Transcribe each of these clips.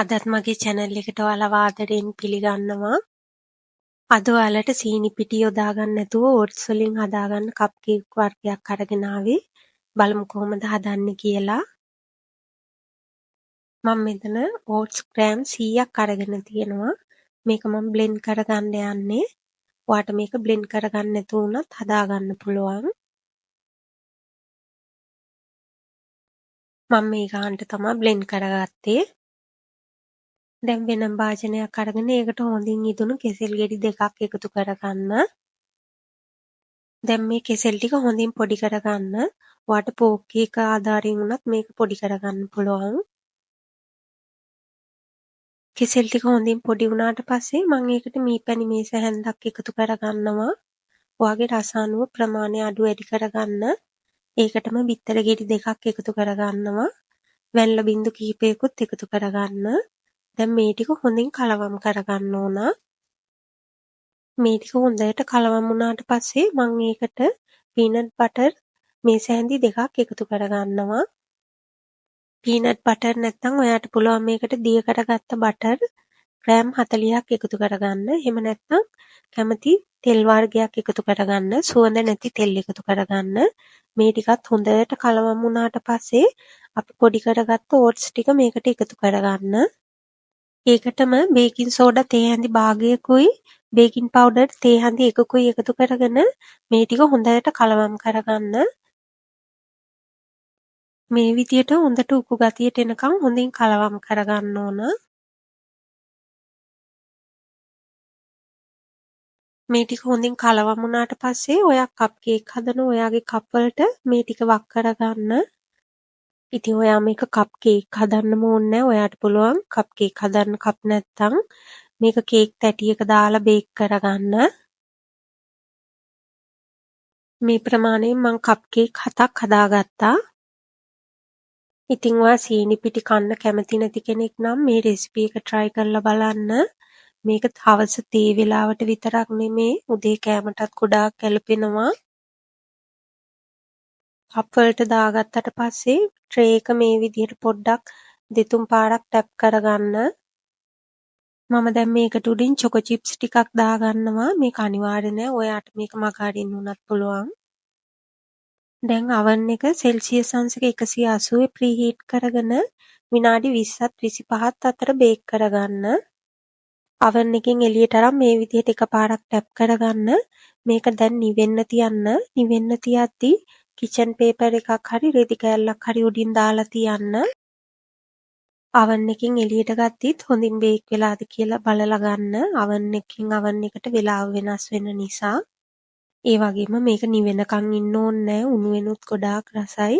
අදත් මගේ channel එකට ඔයාලව ආදරයෙන් පිළිගන්නවා. අද ඔයාලට සීනි පිටි යොදා ගන්න නැතුව oats වලින් හදාගන්න කප් කේක් වර්ගයක් අරගෙන ආවේ. බලමු කොහොමද හදන්නේ කියලා. මම මෙතන oats ග්‍රෑම් 100ක් අරගෙන තියෙනවා. මේක මම blend කරගන්න යන්නේ. ඔයාට මේක blend කරගන්න නැතුව උනත් හදාගන්න පුළුවන්. මම මේ ගානට තමයි blend කරගත්තේ. දැන් වෙනම භාජනයක් අරගෙන ඒකට හොඳින් ඉදුණු කෙසෙල් ගෙඩි දෙකක් එකතු කරගන්න. දැන් මේ කෙසෙල් ටික හොඳින් පොඩි කරගන්න. ඔයාට පෝක් කේක් ආධාරයෙන් උනත් මේක පොඩි කරගන්න පුළුවන්. කෙසෙල් ටික හොඳින් පොඩි වුණාට පස්සේ මම ඒකට මීපැණි මේස හැන්දක් එකතු කරගන්නවා. ඔයාගේ රස අනුව ප්‍රමාණය අඩු වැඩි කරගන්න. ඒකටම බිත්තර ගෙඩි දෙකක් එකතු කරගන්නවා. වැල්ල බින්දු කිහිපයකුත් එකතු කරගන්න. දැන් මේ ටික හොඳින් කලවම් කරගන්න ඕන. මේ ටික හොඳට කලවම් වුණාට පස්සේ මම ඒකට පීනට් බටර් මේස හැන්දි දෙකක් එකතු කරගන්නවා. පීනට් බටර් නැත්නම් ඔයාට පුළුවන් මේකට දිය කරගත්ත බටර් ග්‍රෑම් 40ක් එකතු කරගන්න. එහෙම නැත්නම් කැමති තෙල් වර්ගයක් එකතු කරගන්න. සුවඳ නැති තෙල් එකතු කරගන්න. මේ ටිකත් හොඳට කලවම් වුණාට පස්සේ අපි පොඩි කරගත්ත ඕට්ස් ටික මේකට එකතු කරගන්න. ඒකටම බේකින් සෝඩා තේ හැඳි භාගයකුයි බේකින් පවුඩර් තේ හැඳි එකකුයි එකතු කරගෙන මේ ටික හොඳට කලවම් කරගන්න. මේ විදියට හොඳට උකු ගතියට එනකම් හොඳින් කලවම් කරගන්න ඕන. මේ ටික හොඳින් කලවම් වුණාට පස්සේ ඔයා කප් කේක් හදන ඔයාගේ කප් වලට මේ ටික වක් කරගන්න. ඉතින් ඔයා මේක කප් කේක් හදන්නම ඕනේ නැහැ. ඔයාට පුළුවන් කප් කේක් හදන්න කප් නැත්තම් මේක කේක් තැටියක දාලා බේක් කරගන්න. මේ ප්‍රමාණයෙන් මම කප් කේක් 7ක් හදාගත්තා. ඉතින් ඔයා සීනි පිටි කන්න කැමති නැති කෙනෙක් නම් මේ රෙසිපි එක try කරලා බලන්න. මේක හවස තේ වෙලාවට විතරක් නෙමේ උදේ කෑමටත් ගොඩාක් ගැලපෙනවා. කප් වලට දාගත්තට පස්සේ ට්‍රේ එක මේ විදිහට පොඩ්ඩක් දෙතුන් පාරක් ටැප් කරගන්න. මම දැන් මේකට උඩින් චොකෝ චිප්ස් ටිකක් දාගන්නවා. මේක අනිවාර්ය නෑ. ඔයාට මේක මග අරින්න උනත් පුළුවන්. දැන් oven එක සෙල්සියස් අංශක 180 ප්‍රීහීට් කරගෙන විනාඩි 20ත් 25ත් අතර බේක් කරගන්න. oven එකෙන් එළියට අරන් මේ විදිහට එකපාරක් ටැප් කරගන්න. මේක දැන් නිවෙන්න තියන්න. නිවෙන්න තියද්දි කිචන් පේපර් එකක් හරි රෙදි කෑල්ලක් හරි උඩින් දාලා තියන්න. oven එකෙන් එළියට ගත්තත් හොඳින් බේක් වෙලාද කියලා බලලා ගන්න. oven එකකින් oven එකට වෙලාව වෙනස් වෙන නිසා. ඒ වගේම මේක නිවෙනකන් ඉන්න ඕනේ නැහැ. උණු වෙනුත් ගොඩාක් රසයි.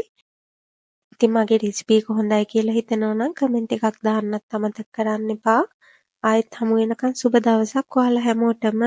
ඉතින් මගේ රෙසිපි එක හොඳයි කියලා හිතනවා නම් කමෙන්ට් එකක් දාන්නත් අමතක කරන්න එපා. ආයෙත් හමු වෙනකන් සුබ දවසක් ඔයාලා හැමෝටම.